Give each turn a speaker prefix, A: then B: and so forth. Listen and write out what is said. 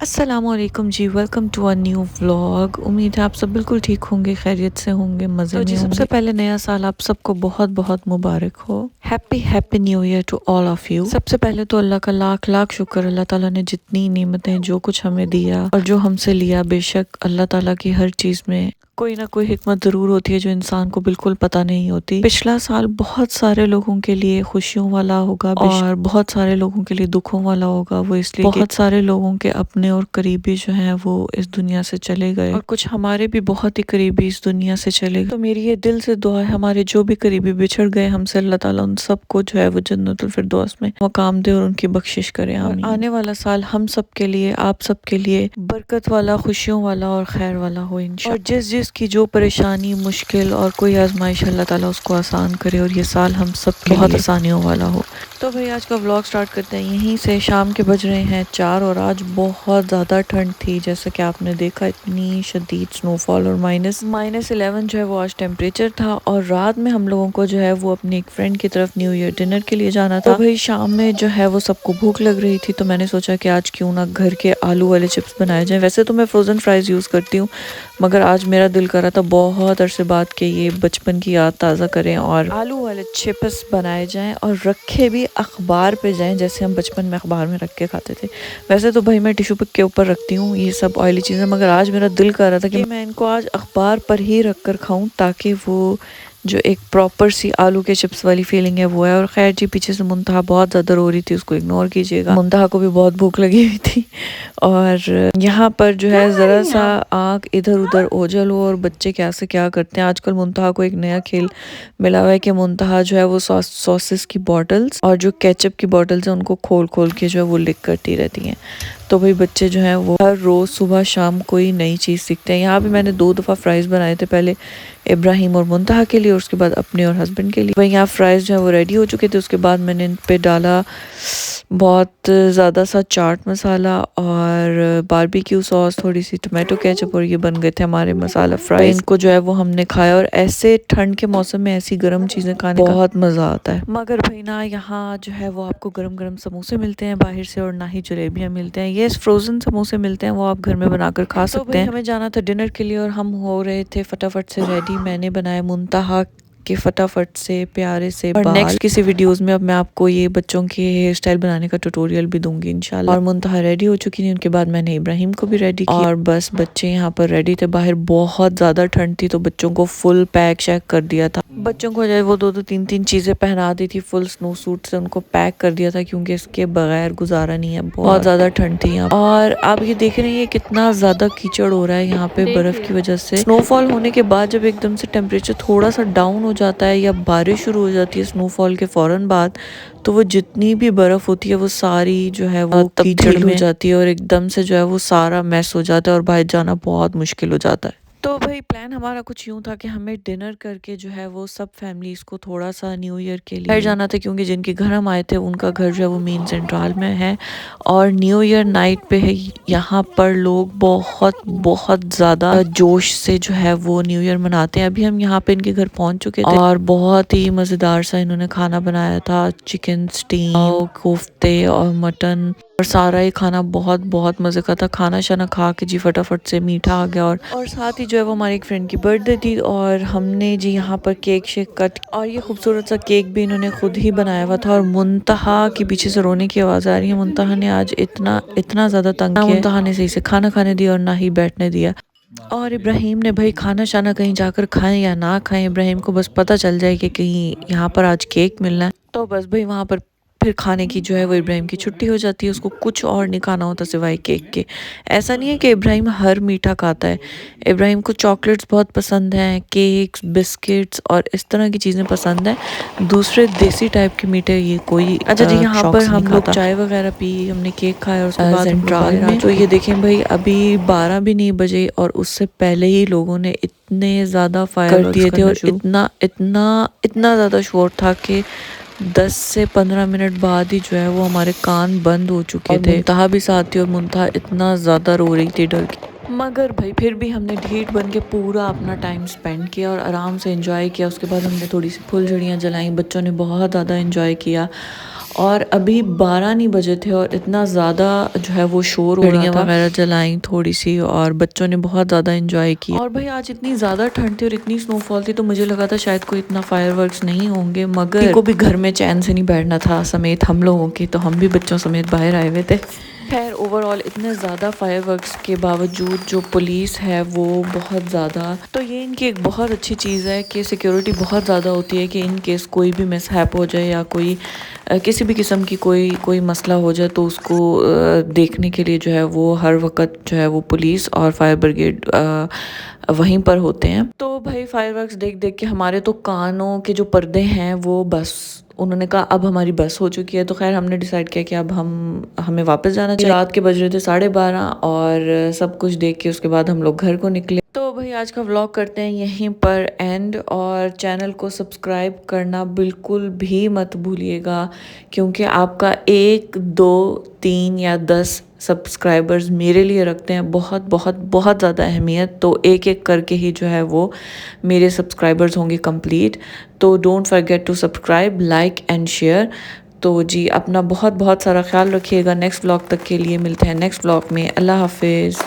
A: अस्सलामुअलैकुम जी, welcome to a new vlog. उम्मीद है आप सब बिल्कुल ठीक होंगे, खैरियत से होंगे, मज़े में होंगे। सबसे पहले नया साल आप सबको बहुत बहुत मुबारक हो। Happy happy new year to all of you. सबसे पहले तो अल्लाह का लाख लाख शुक्र, अल्लाह ताला ने जितनी नेमतें जो कुछ हमें दिया और जो हमसे लिया, बेशक अल्लाह ताला की हर चीज़ में कोई ना कोई हिकमत ज़रूर होती है जो इंसान को बिल्कुल पता नहीं होती। पिछला साल बहुत सारे लोगों के लिए खुशियों वाला होगा और बहुत सारे लोगों के लिए दुखों वाला होगा। वो इसलिए बहुत सारे लोगों के अपने और करीबी जो हैं वो इस दुनिया से चले गए और कुछ हमारे भी बहुत ही करीबी इस दुनिया से चले गए। तो मेरी ये दिल से दुआ है हमारे जो भी करीबी बिछड़ गए हमसे, अल्लाह ताला उन सबको जो है वो जन्नतुल फिरदौस में मकाम दे और उनकी बख्शिश करे, आमीन। आने वाला साल हम सब के लिए, आप सब के लिए बरकत वाला, खुशियों वाला और खैर वाला हो इंशाअल्लाह। और जिस की जो परेशानी, मुश्किल और कोई आजमाइश, अल्लाह ताला उसको आसान करे और ये साल हम सब के बहुत आसानियों वाला हो। तो भाई आज का व्लॉग स्टार्ट करते हैं यहीं से। शाम के बज रहे हैं 4 और आज बहुत ज़्यादा ठंड थी, जैसा कि आपने देखा, इतनी शदीद स्नोफॉल और माइनस 11 जो है वो आज टेम्परेचर था। और रात में हम लोगों को जो है वो अपनी एक फ्रेंड की तरफ न्यू ईयर डिनर के लिए जाना था। तो भाई शाम में जो है वो सबको भूख लग रही थी, तो मैंने सोचा कि आज क्यों ना घर के आलू वाले चिप्स बनाए जाएं। वैसे तो मैं फ्रोज़न फ्राइज़ यूज़ करती हूँ, मगर आज मेरा दिल कर रहा था बहुत अरसे बाद के ये बचपन की याद ताज़ा करें और आलू वाले चिप्स बनाए जाएं और रखे भी अखबार पे जाएं, जैसे हम बचपन में अखबार में रख के खाते थे। वैसे तो भाई मैं टिश्यू के ऊपर रखती हूँ ये सब ऑयली चीज़ें, मगर आज मेरा दिल कर रहा था कि मैं इनको आज अखबार पर ही रख कर खाऊँ, ताकि वो जो एक प्रॉपर सी आलू के चिप्स वाली फीलिंग है वो है। और खैर जी, पीछे से मुंतहा बहुत ज़्यादा रो रही थी, उसको इग्नोर कीजिएगा, मुंतहा को भी बहुत भूख लगी हुई थी। और यहाँ पर जो है ज़रा सा आँख इधर उधर ओझल हो और बच्चे क्या से क्या करते हैं। आजकल मुंतहा को एक नया खेल मिला हुआ है कि मुंतहा जो है वो सॉसेस की बॉटल्स और जो केचप की बॉटल्स हैं उनको खोल खोल के जो है वो लिक करती रहती हैं। तो भाई बच्चे जो हैं वो हर रोज़ सुबह शाम कोई नई चीज़ सीखते हैं। यहाँ भी मैंने 2 दफ़ा फ्राइज़ बनाए थे, पहले इब्राहिम और मुंतहा के लिए और उसके बाद अपने और हस्बैंड के लिए। वहीं यहाँ फ्राइज़ जो है वो रेडी हो चुके थे। उसके बाद मैंने इन पे डाला बहुत ज़्यादा सा चाट मसाला और बारबेक्यू सॉस, थोड़ी सी टोमेटो केचप, और ये बन गए थे हमारे मसाला फ्राई। इनको जो है वो हमने खाया और ऐसे ठंड के मौसम में ऐसी गर्म चीज़ें खाने का बहुत मज़ा आता है। मगर भाई ना यहाँ जो है वो आपको गरम गरम समोसे मिलते हैं बाहर से और ना ही जलेबियाँ मिलते हैं। ये फ्रोज़न समोसे मिलते हैं, वो आप घर में बनाकर खा सकते हैं। हमें जाना था डिनर के लिए और हम हो रहे थे फटाफट से रेडी। मैंने बनाया मुंतहा के फटाफट से प्यारे से बाल। और नेक्स्ट किसी वीडियोस में अब मैं आपको ये बच्चों के हेयर स्टाइल बनाने का ट्यूटोरियल भी दूंगी इंशाल्लाह। और मुंतहा रेडी हो चुकी थी, उनके बाद मैंने इब्राहिम को भी रेडी किया और बस बच्चे यहाँ पर रेडी थे। बाहर बहुत ज़्यादा ठंड थी तो बच्चों को फुल पैक शैक कर दिया था। बच्चों को जो है वो 2-2 3-3 चीज़ें पहना दी थी, फुल स्नो सूट से उनको पैक कर दिया था, क्योंकि इसके बगैर गुजारा नहीं है, बहुत ज़्यादा ठंड थी यहाँ। और आप ये देख रहे हैं कितना ज़्यादा कीचड़ हो रहा है यहाँ पे बर्फ़ की वजह से। स्नोफॉल होने के बाद जब एकदम से टेम्परेचर थोड़ा सा डाउन हो जाता है या बारिश शुरू हो जाती है स्नोफॉल के फ़ौरन बाद, तो वो जितनी भी बर्फ़ होती है वो सारी जो है वो कीचड़ हो जाती है और एकदम से जो है वो सारा मैस हो जाता है और बाहर जाना बहुत मुश्किल हो जाता है। तो भाई प्लान हमारा कुछ यूँ था कि हमें डिनर करके जो है वो सब फैमिलीज़ को थोड़ा सा न्यू ईयर के लिए जाना था, क्योंकि जिनके घर हम आए थे उनका घर जो है वो मेन सेंट्रल में है और न्यू ईयर नाइट पे है यहाँ पर लोग बहुत बहुत ज़्यादा जोश से जो है वो न्यू ईयर मनाते हैं। अभी हम यहाँ पे इनके घर पहुँच चुके थे और बहुत ही मज़ेदार सा इन्होंने खाना बनाया था, चिकन स्टीम, कोफ्ते और मटन, और सारा ही खाना बहुत बहुत मज़े का था। खाना शाना खा के जी फटाफट से मीठा आ गया और साथ ही जो है वो हमारी एक फ्रेंड की बर्थडे थी और हमने जी यहाँ पर केक शेक कट और ये खूबसूरत सा केक भी इन्होंने खुद ही बनाया हुआ था। और मुंतहा के पीछे से रोने की आवाज़ आ रही है। मुंतहा ने आज इतना इतना ज़्यादा तंग किया, मुंतहा ने सही से खाना खाने दिया और ना ही बैठने दिया। और इब्राहिम ने भाई खाना शाना कहीं जाकर खाएं या ना खाएं, इब्राहिम को बस पता चल जाए कि कहीं यहाँ पर आज केक मिलना है, तो बस भाई वहाँ पर फिर खाने की जो है वो इब्राहिम की छुट्टी हो जाती है। उसको कुछ और नहीं खाना होता सिवाय केक के। ऐसा नहीं है कि इब्राहिम हर मीठा खाता है, इब्राहिम को चॉकलेट्स बहुत पसंद हैं, केक्स, बिस्किट्स और इस तरह की चीज़ें पसंद हैं। दूसरे देसी टाइप के मीठे ये कोई अच्छा जी। यहाँ पर हम लोग चाय वगैरह पी, हमने केक खाया और उसके बाद सेंट्रल में तो ये देखें भाई अभी 12 भी नहीं बजे और उससे पहले ही लोगों ने इतने ज़्यादा फायर कर दिए थे और इतना इतना इतना ज़्यादा शोर था कि 10 से 15 मिनट बाद ही जो है वो हमारे कान बंद हो चुके थे। मुंतहा भी साथ थी और मुंतहा इतना ज़्यादा रो रही थी डर के, मगर भाई फिर भी हमने ढीठ बन के पूरा अपना टाइम स्पेंड किया और आराम से एंजॉय किया। उसके बाद हमने थोड़ी सी फुलझड़ियाँ जलाई, बच्चों ने बहुत ज़्यादा एंजॉय किया और अभी 12 नहीं बजे थे और इतना ज़्यादा जो है वो शोर हो रहा था। वगैरह जलाई थोड़ी सी और बच्चों ने बहुत ज़्यादा एंजॉय किया। और भाई आज इतनी ज़्यादा ठंड थी और इतनी स्नोफॉल थी तो मुझे लगा था शायद कोई इतना फायरवर्क्स नहीं होंगे, मगर को भी घर में चैन से नहीं बैठना था समेत हम लोगों की, तो हम भी बच्चों समेत बाहर आए हुए थे। खैर ओवरऑल इतने ज़्यादा फायरवर्क्स के बावजूद जो पुलिस है वो बहुत ज़्यादा, तो ये इनकी एक बहुत अच्छी चीज़ है कि सिक्योरिटी बहुत ज़्यादा होती है कि इन केस कोई भी मिसहैप हो जाए या कोई किसी भी किस्म की कोई मसला हो जाए तो उसको देखने के लिए जो है वो हर वक्त जो है वो पुलिस और फायर ब्रिगेड वहीं पर होते हैं। तो भाई फायरवर्क्स देख देख के हमारे तो कानों के जो पर्दे हैं वो बस, उन्होंने कहा अब हमारी बस हो चुकी है, तो खैर हमने डिसाइड किया कि अब हमें वापस जाना चाहिए। रात के बज रहे थे 12:30 और सब कुछ देख के उसके बाद हम लोग घर को निकले। तो भाई आज का व्लॉग करते हैं यहीं पर एंड, और चैनल को सब्सक्राइब करना बिल्कुल भी मत भूलिएगा क्योंकि आपका 1 2 3 या 10 सब्सक्राइबर्स मेरे लिए रखते हैं बहुत बहुत बहुत ज़्यादा अहमियत। तो एक एक करके ही जो है वो मेरे सब्सक्राइबर्स होंगे कंप्लीट। तो don't forget to subscribe, like and share. तो जी अपना बहुत बहुत सारा ख्याल रखिएगा। नेक्स्ट व्लॉग तक के लिए मिलते हैं नेक्स्ट व्लॉग में। अल्लाह हाफिज़।